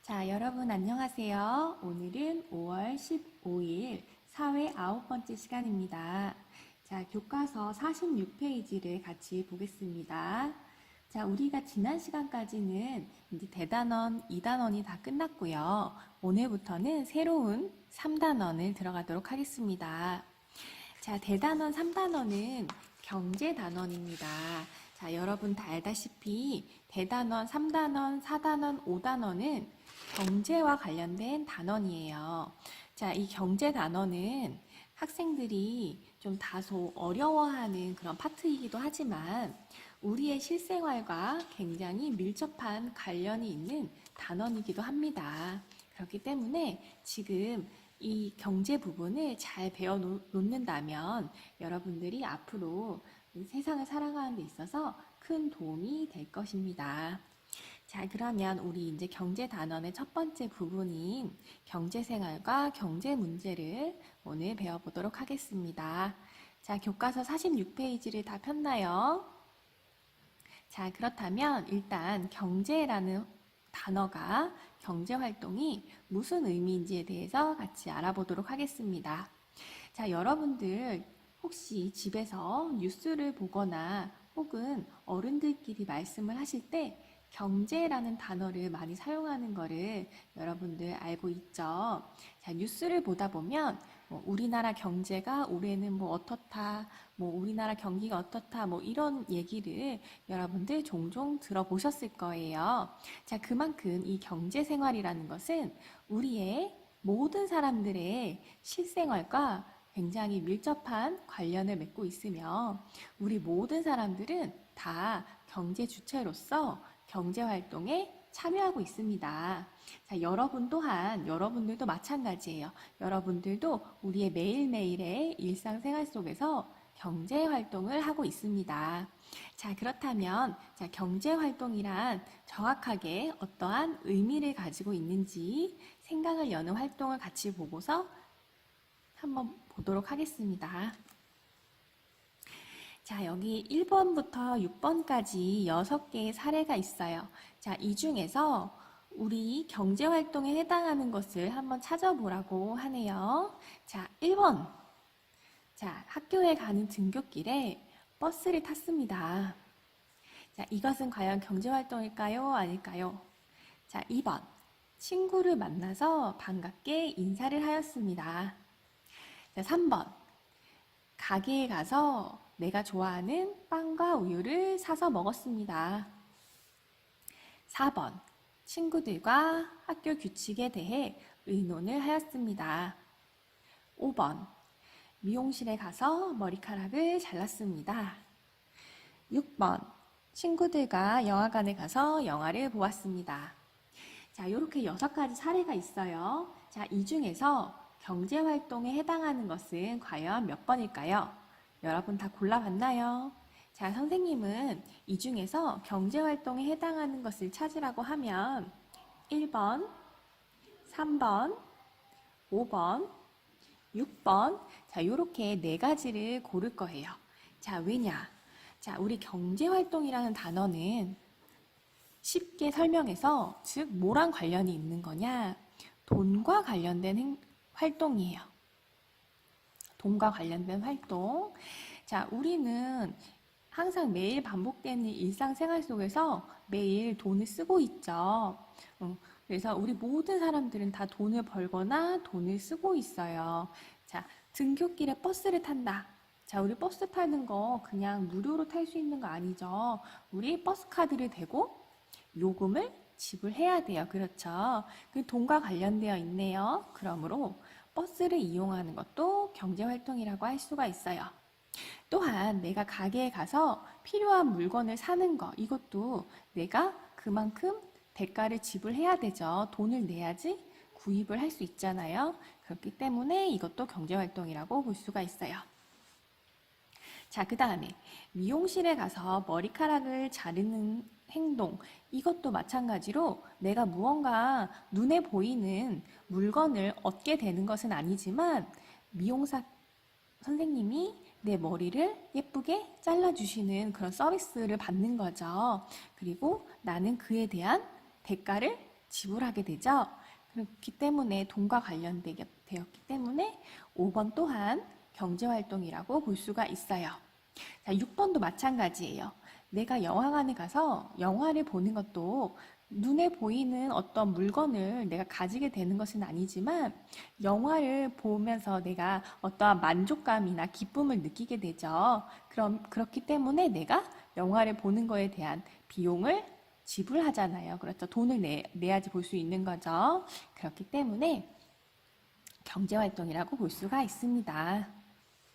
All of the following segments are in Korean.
자, 여러분 안녕하세요. 오늘은 5월 15일 사회 9번째 시간입니다. 자, 교과서 46페이지를 같이 보겠습니다. 자, 우리가 지난 시간까지는 이제 대단원 2단원이 다 끝났고요. 오늘부터는 새로운 3단원을 들어가도록 하겠습니다. 자, 대단원 3단원은 경제단원입니다. 자, 여러분 다 알다시피 대단원, 3단원, 4단원, 5단원은 경제와 관련된 단원이에요. 자, 이 경제단원은 학생들이 좀 다소 어려워하는 그런 파트이기도 하지만 우리의 실생활과 굉장히 밀접한 관련이 있는 단원이기도 합니다. 그렇기 때문에 지금 이 경제 부분을 잘 배워 놓는다면 여러분들이 앞으로 세상을 살아가는 데 있어서 큰 도움이 될 것입니다. 자, 그러면 우리 이제 경제 단원의 첫 번째 부분인 경제생활과 경제 문제를 오늘 배워보도록 하겠습니다. 자, 교과서 46페이지를 다 폈나요? 자, 그렇다면 일단 경제라는 단어가 경제활동이 무슨 의미인지에 대해서 같이 알아보도록 하겠습니다. 자, 여러분들 혹시 집에서 뉴스를 보거나 혹은 어른들끼리 말씀을 하실 때 경제라는 단어를 많이 사용하는 거를 여러분들 알고 있죠? 자, 뉴스를 보다 보면 우리나라 경제가 올해는 뭐 어떻다, 뭐 우리나라 경기가 어떻다, 뭐 이런 얘기를 여러분들 종종 들어보셨을 거예요. 자, 그만큼 이 경제 생활이라는 것은 우리의 모든 사람들의 실생활과 굉장히 밀접한 관련을 맺고 있으며 우리 모든 사람들은 다 경제 주체로서 경제 활동에 참여하고 있습니다. 자, 여러분 또한 여러분들도 마찬가지예요. 여러분들도 우리의 매일매일의 일상생활 속에서 경제 활동을 하고 있습니다. 자, 그렇다면 자, 경제 활동이란 정확하게 어떠한 의미를 가지고 있는지 생각을 여는 활동을 같이 보고서 한번 보도록 하겠습니다. 자, 여기 1번부터 6번까지 6개의 사례가 있어요. 자, 이 중에서 우리 경제활동에 해당하는 것을 한번 찾아보라고 하네요. 자, 1번. 자, 학교에 가는 등굣길에 버스를 탔습니다. 자, 이것은 과연 경제활동일까요? 아닐까요? 자, 2번. 친구를 만나서 반갑게 인사를 하였습니다. 자, 3번. 가게에 가서 내가 좋아하는 빵과 우유를 사서 먹었습니다. 4번. 친구들과 학교 규칙에 대해 의논을 하였습니다. 5번. 미용실에 가서 머리카락을 잘랐습니다. 6번. 친구들과 영화관에 가서 영화를 보았습니다. 자, 이렇게 6가지 사례가 있어요. 자, 이 중에서 경제활동에 해당하는 것은 과연 몇 번일까요? 여러분 다 골라봤나요? 자, 선생님은 이 중에서 경제활동에 해당하는 것을 찾으라고 하면 1번, 3번, 5번, 6번, 자, 이렇게 4가지를 고를 거예요. 자, 왜냐? 자, 우리 경제활동이라는 단어는 쉽게 설명해서 즉 뭐랑 관련이 있는 거냐? 돈과 관련된 활동이에요. 돈과 관련된 활동. 자, 우리는 항상 매일 반복되는 일상생활 속에서 매일 돈을 쓰고 있죠. 그래서 우리 모든 사람들은 다 돈을 벌거나 돈을 쓰고 있어요. 자, 등굣길에 버스를 탄다. 자, 우리 버스 타는 거 그냥 무료로 탈 수 있는 거 아니죠. 우리 버스 카드를 대고 요금을 지불해야 돼요. 그렇죠? 그 돈과 관련되어 있네요. 그러므로 버스를 이용하는 것도 경제활동이라고 할 수가 있어요. 또한 내가 가게에 가서 필요한 물건을 사는 거, 이것도 내가 그만큼 대가를 지불해야 되죠. 돈을 내야지 구입을 할 수 있잖아요. 그렇기 때문에 이것도 경제활동이라고 볼 수가 있어요. 자, 그 다음에 미용실에 가서 머리카락을 자르는 행동, 이것도 마찬가지로 내가 무언가 눈에 보이는 물건을 얻게 되는 것은 아니지만 미용사 선생님이 내 머리를 예쁘게 잘라주시는 그런 서비스를 받는 거죠. 그리고 나는 그에 대한 대가를 지불하게 되죠. 그렇기 때문에 돈과 관련되었기 때문에 5번 또한 경제활동이라고 볼 수가 있어요. 자, 6번도 마찬가지예요. 내가 영화관에 가서 영화를 보는 것도 눈에 보이는 어떤 물건을 내가 가지게 되는 것은 아니지만 영화를 보면서 내가 어떠한 만족감이나 기쁨을 느끼게 되죠. 그렇기 때문에 내가 영화를 보는 거에 대한 비용을 지불하잖아요. 그렇죠. 돈을 내야지 볼 수 있는 거죠. 그렇기 때문에 경제활동이라고 볼 수가 있습니다.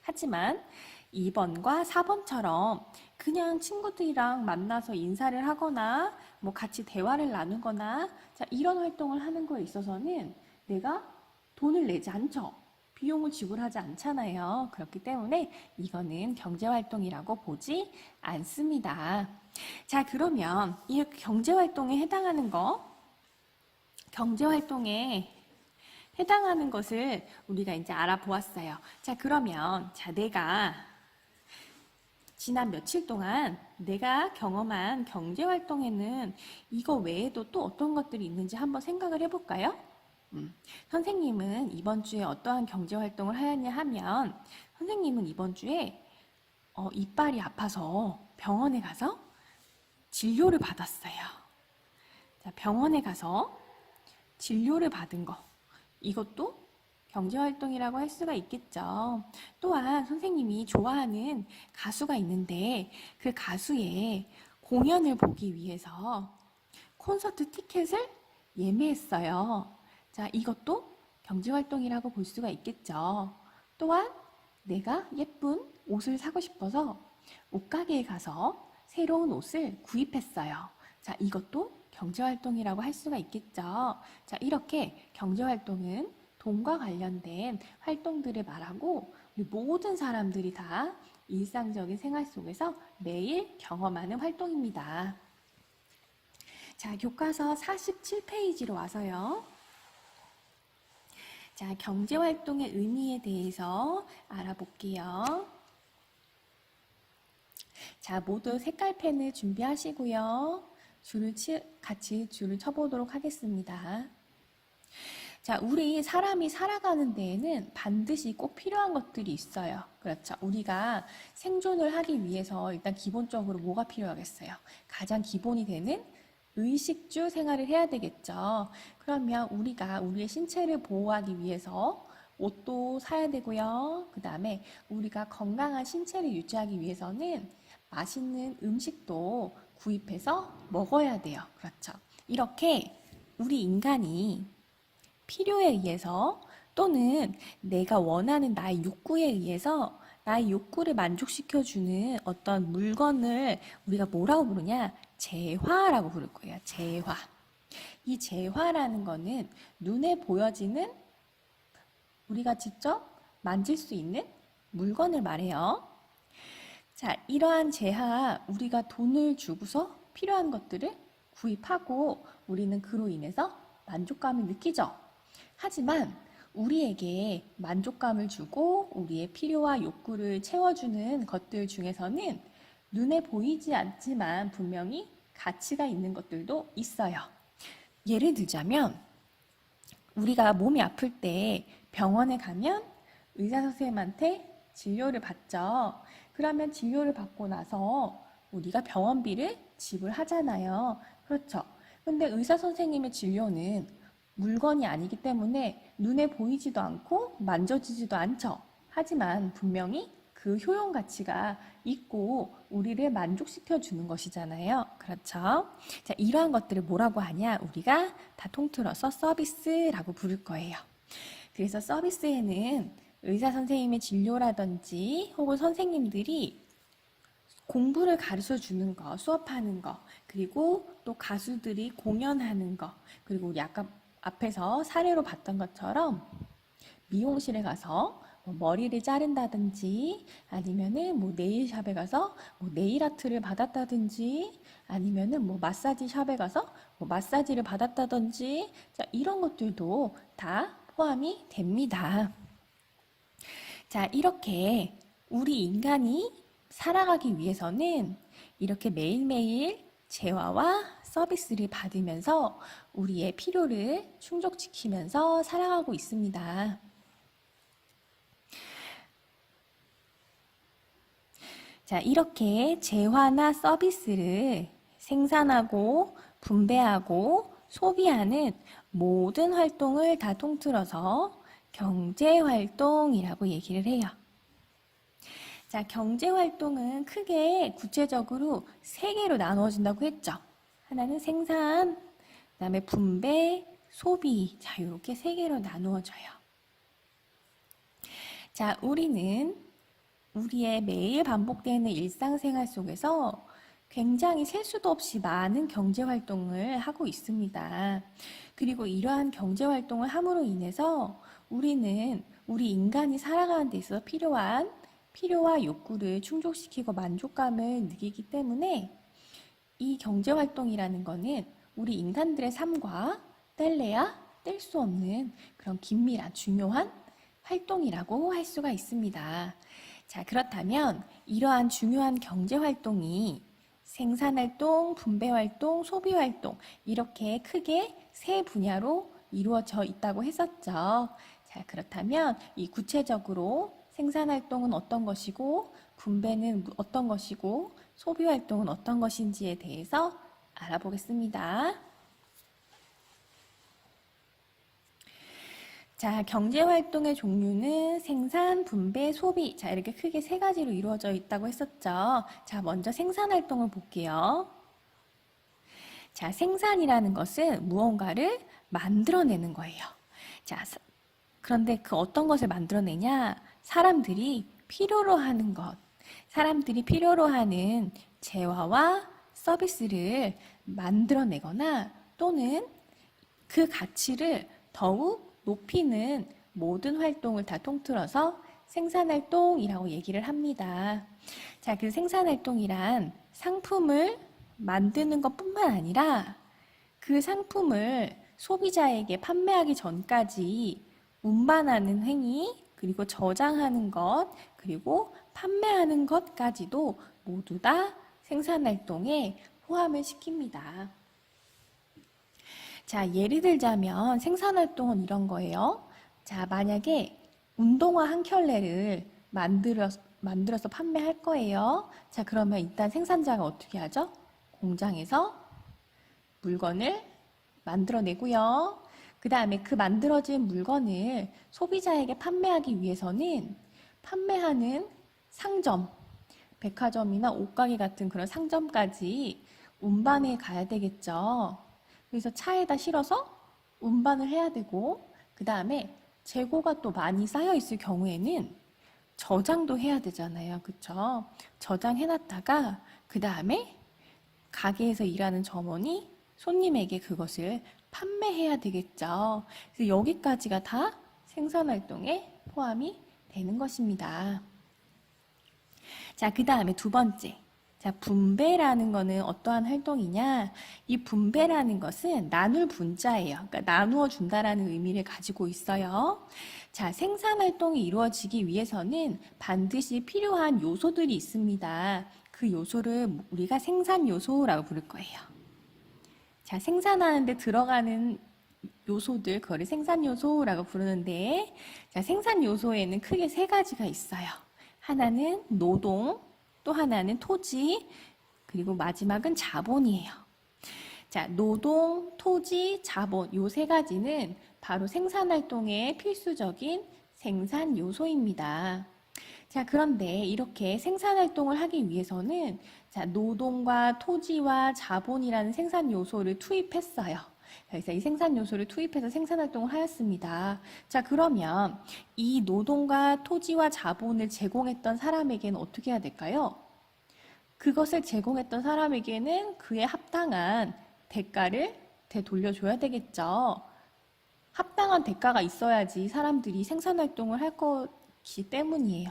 하지만 2번과 4번처럼 그냥 친구들이랑 만나서 인사를 하거나 뭐 같이 대화를 나누거나 자, 이런 활동을 하는 거에 있어서는 내가 돈을 내지 않죠. 비용을 지불하지 않잖아요. 그렇기 때문에 이거는 경제활동이라고 보지 않습니다. 자, 그러면 이 경제활동에 해당하는 거, 경제활동에 해당하는 것을 우리가 이제 알아보았어요. 자, 그러면 내가 지난 며칠 동안 내가 경험한 경제활동에는 이거 외에도 또 어떤 것들이 있는지 한번 생각을 해볼까요? 선생님은 이번 주에 어떠한 경제활동을 하였냐 하면 선생님은 이번 주에 이빨이 아파서 병원에 가서 진료를 받았어요. 자, 병원에 가서 진료를 받은 거. 이것도 경제활동이라고 할 수가 있겠죠. 또한 선생님이 좋아하는 가수가 있는데 그 가수의 공연을 보기 위해서 콘서트 티켓을 예매했어요. 자, 이것도 경제활동이라고 볼 수가 있겠죠. 또한 내가 예쁜 옷을 사고 싶어서 옷가게에 가서 새로운 옷을 구입했어요. 자, 이것도 경제활동이라고 할 수가 있겠죠. 자, 이렇게 경제활동은 돈과 관련된 활동들을 말하고 우리 모든 사람들이 다 일상적인 생활 속에서 매일 경험하는 활동입니다. 자, 교과서 47페이지로 와서요. 자, 경제활동의 의미에 대해서 알아볼게요. 자, 모두 색깔펜을 준비하시고요. 같이 줄을 쳐보도록 하겠습니다. 자, 우리 사람이 살아가는 데에는 반드시 꼭 필요한 것들이 있어요. 그렇죠. 우리가 생존을 하기 위해서 일단 기본적으로 뭐가 필요하겠어요? 가장 기본이 되는 의식주 생활을 해야 되겠죠. 그러면 우리가 우리의 신체를 보호하기 위해서 옷도 사야 되고요. 그 다음에 우리가 건강한 신체를 유지하기 위해서는 맛있는 음식도 구입해서 먹어야 돼요. 그렇죠. 이렇게 우리 인간이 필요에 의해서 또는 내가 원하는 나의 욕구에 의해서 나의 욕구를 만족시켜주는 어떤 물건을 우리가 뭐라고 부르냐? 재화라고 부를 거예요. 재화. 이 재화라는 거는 눈에 보여지는 우리가 직접 만질 수 있는 물건을 말해요. 자, 이러한 재화, 우리가 돈을 주고서 필요한 것들을 구입하고 우리는 그로 인해서 만족감을 느끼죠. 하지만 우리에게 만족감을 주고 우리의 필요와 욕구를 채워주는 것들 중에서는 눈에 보이지 않지만 분명히 가치가 있는 것들도 있어요. 예를 들자면 우리가 몸이 아플 때 병원에 가면 의사 선생님한테 진료를 받죠. 그러면 진료를 받고 나서 우리가 병원비를 지불하잖아요. 그렇죠. 근데 의사 선생님의 진료는 물건이 아니기 때문에 눈에 보이지도 않고 만져지지도 않죠. 하지만 분명히 그 효용 가치가 있고 우리를 만족시켜 주는 것이잖아요. 그렇죠? 자, 이러한 것들을 뭐라고 하냐? 우리가 다 통틀어서 서비스라고 부를 거예요. 그래서 서비스에는 의사 선생님의 진료라든지 혹은 선생님들이 공부를 가르쳐 주는 거, 수업하는 거, 그리고 또 가수들이 공연하는 거, 그리고 우리 아까 앞에서 사례로 봤던 것처럼 미용실에 가서 뭐 머리를 자른다든지 아니면은 뭐 네일샵에 가서 뭐 네일 아트를 받았다든지 아니면은 뭐 마사지 샵에 가서 뭐 마사지를 받았다든지 자, 이런 것들도 다 포함이 됩니다. 자, 이렇게 우리 인간이 살아가기 위해서는 이렇게 매일매일 재화와 서비스를 받으면서 우리의 필요를 충족시키면서 살아가고 있습니다. 자, 이렇게 재화나 서비스를 생산하고 분배하고 소비하는 모든 활동을 다 통틀어서 경제활동이라고 얘기를 해요. 자, 경제활동은 크게 구체적으로 세 개로 나누어진다고 했죠. 하나는 생산, 그 다음에 분배, 소비. 자, 이렇게 세 개로 나누어져요. 자, 우리는 우리의 매일 반복되는 일상생활 속에서 굉장히 셀 수도 없이 많은 경제활동을 하고 있습니다. 그리고 이러한 경제활동을 함으로 인해서 우리는 우리 인간이 살아가는 데 있어서 필요한 필요와 욕구를 충족시키고 만족감을 느끼기 때문에 이 경제활동이라는 거는 우리 인간들의 삶과 뗄래야 뗄 수 없는 그런 긴밀한 중요한 활동이라고 할 수가 있습니다. 자, 그렇다면 이러한 중요한 경제활동이 생산활동, 분배활동, 소비활동 이렇게 크게 세 분야로 이루어져 있다고 했었죠. 자, 그렇다면 이 구체적으로 생산활동은 어떤 것이고 분배는 어떤 것이고 소비활동은 어떤 것인지에 대해서 알아보겠습니다. 자, 경제활동의 종류는 생산, 분배, 소비. 자, 이렇게 크게 세 가지로 이루어져 있다고 했었죠. 자, 먼저 생산활동을 볼게요. 자, 생산이라는 것은 무언가를 만들어내는 거예요. 자, 그런데 그 어떤 것을 만들어내냐? 사람들이 필요로 하는 것. 사람들이 필요로 하는 재화와 서비스를 만들어내거나 또는 그 가치를 더욱 높이는 모든 활동을 다 통틀어서 생산활동이라고 얘기를 합니다. 자, 그 생산활동이란 상품을 만드는 것뿐만 아니라 그 상품을 소비자에게 판매하기 전까지 운반하는 행위, 그리고 저장하는 것, 그리고 판매하는 것까지도 모두 다 생산활동에 포함을 시킵니다. 자, 예를 들자면 생산활동은 이런 거예요. 자, 만약에 운동화 한 켤레를 만들어서 판매할 거예요. 자, 그러면 일단 생산자가 어떻게 하죠? 공장에서 물건을 만들어내고요. 그 다음에 그 만들어진 물건을 소비자에게 판매하기 위해서는 판매하는 상점, 백화점이나 옷가게 같은 그런 상점까지 운반해 가야 되겠죠. 그래서 차에다 실어서 운반을 해야 되고, 그 다음에 재고가 또 많이 쌓여 있을 경우에는 저장도 해야 되잖아요. 그쵸? 저장해놨다가, 그 다음에 가게에서 일하는 점원이 손님에게 그것을 판매해야 되겠죠. 그래서 여기까지가 다 생산활동에 포함이 되는 것입니다. 자, 그 다음에 두 번째. 자, 분배라는 거는 어떠한 활동이냐? 이 분배라는 것은 나눌 분자예요. 그러니까 나누어 준다라는 의미를 가지고 있어요. 자, 생산 활동이 이루어지기 위해서는 반드시 필요한 요소들이 있습니다. 그 요소를 우리가 생산 요소라고 부를 거예요. 자, 생산하는데 들어가는 요소들, 그거를 생산 요소라고 부르는데, 자, 생산 요소에는 크게 세 가지가 있어요. 하나는 노동, 또 하나는 토지, 그리고 마지막은 자본이에요. 자, 노동, 토지, 자본, 요 세 가지는 바로 생산활동의 필수적인 생산 요소입니다. 자, 그런데 이렇게 생산활동을 하기 위해서는 자, 노동과 토지와 자본이라는 생산 요소를 투입했어요. 그래서 이 생산 요소를 투입해서 생산활동을 하였습니다. 자, 그러면 이 노동과 토지와 자본을 제공했던 사람에게는 어떻게 해야 될까요? 그것을 제공했던 사람에게는 그에 합당한 대가를 되돌려줘야 되겠죠. 합당한 대가가 있어야지 사람들이 생산활동을 할 것이기 때문이에요.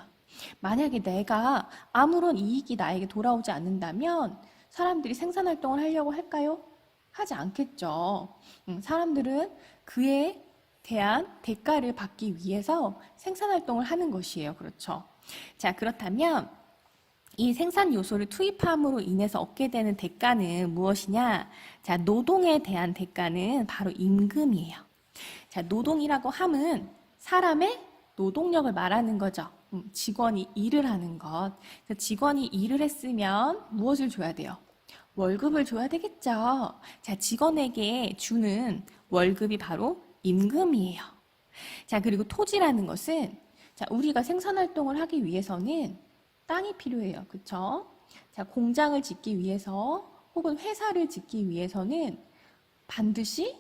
만약에 내가 아무런 이익이 나에게 돌아오지 않는다면 사람들이 생산활동을 하려고 할까요? 하지 않겠죠. 사람들은 그에 대한 대가를 받기 위해서 생산활동을 하는 것이에요. 그렇죠. 자, 그렇다면 이 생산 요소를 투입함으로 인해서 얻게 되는 대가는 무엇이냐? 자, 노동에 대한 대가는 바로 임금이에요. 자, 노동이라고 함은 사람의 노동력을 말하는 거죠. 직원이 일을 하는 것. 그래서 직원이 일을 했으면 무엇을 줘야 돼요? 월급을 줘야 되겠죠. 자, 직원에게 주는 월급이 바로 임금이에요. 자, 그리고 토지라는 것은 자, 우리가 생산 활동을 하기 위해서는 땅이 필요해요. 그쵸? 자, 공장을 짓기 위해서 혹은 회사를 짓기 위해서는 반드시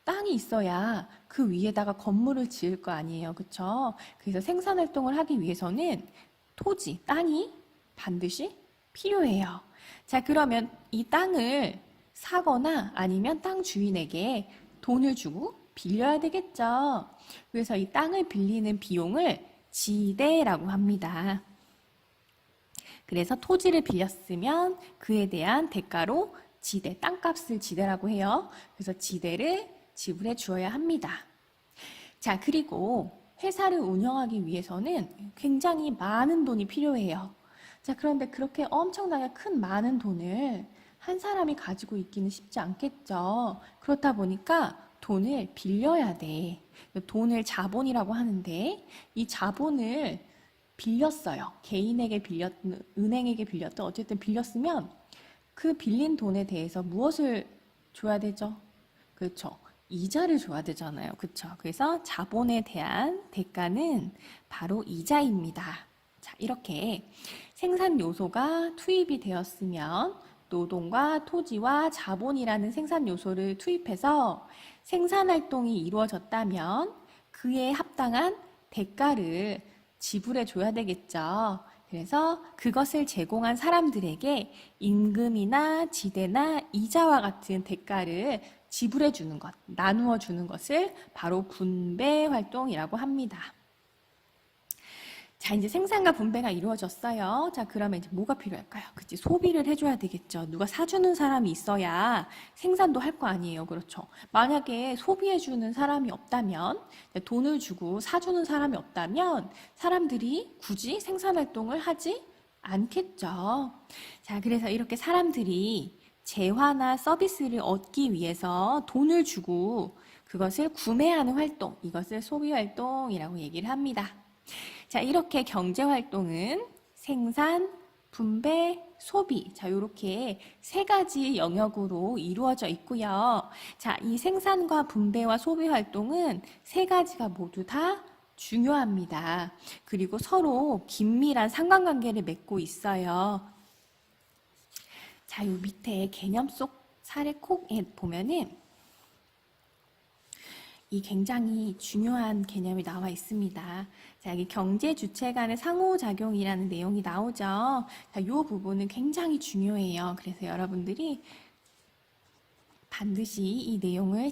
땅이 있어야 그 위에다가 건물을 지을 거 아니에요. 그쵸? 그래서 생산 활동을 하기 위해서는 토지, 땅이 반드시 필요해요. 자, 그러면 이 땅을 사거나 아니면 땅 주인에게 돈을 주고 빌려야 되겠죠. 그래서 이 땅을 빌리는 비용을 지대라고 합니다. 그래서 토지를 빌렸으면 그에 대한 대가로 지대, 땅값을 지대라고 해요. 그래서 지대를 지불해 주어야 합니다. 자, 그리고 회사를 운영하기 위해서는 굉장히 많은 돈이 필요해요. 자, 그런데 그렇게 엄청나게 큰 많은 돈을 한 사람이 가지고 있기는 쉽지 않겠죠. 그렇다 보니까 돈을 빌려야 돼. 돈을 자본이라고 하는데 이 자본을 빌렸어요. 개인에게 빌렸든 은행에게 빌렸든 어쨌든 빌렸으면 그 빌린 돈에 대해서 무엇을 줘야 되죠? 그렇죠. 이자를 줘야 되잖아요. 그렇죠. 그래서 자본에 대한 대가는 바로 이자입니다. 자, 이렇게 생산 요소가 투입이 되었으면 노동과 토지와 자본이라는 생산 요소를 투입해서 생산 활동이 이루어졌다면 그에 합당한 대가를 지불해 줘야 되겠죠. 그래서 그것을 제공한 사람들에게 임금이나 지대나 이자와 같은 대가를 지불해 주는 것, 나누어 주는 것을 바로 분배 활동이라고 합니다. 자, 이제 생산과 분배가 이루어졌어요. 자, 그러면 이제 뭐가 필요할까요? 그치, 소비를 해줘야 되겠죠. 누가 사주는 사람이 있어야 생산도 할 거 아니에요. 그렇죠. 만약에 소비해주는 사람이 없다면, 돈을 주고 사주는 사람이 없다면, 사람들이 굳이 생산 활동을 하지 않겠죠. 자, 그래서 이렇게 사람들이 재화나 서비스를 얻기 위해서 돈을 주고 그것을 구매하는 활동, 이것을 소비 활동이라고 얘기를 합니다. 자, 이렇게 경제 활동은 생산, 분배, 소비. 자, 이렇게 세 가지 영역으로 이루어져 있고요. 자, 이 생산과 분배와 소비 활동은 세 가지가 모두 다 중요합니다. 그리고 서로 긴밀한 상관관계를 맺고 있어요. 자, 요 밑에 개념 속 사례 콕에 보면은 이 굉장히 중요한 개념이 나와 있습니다. 자, 여기 경제 주체 간의 상호작용이라는 내용이 나오죠. 자, 이 부분은 굉장히 중요해요. 그래서 여러분들이 반드시 이 내용을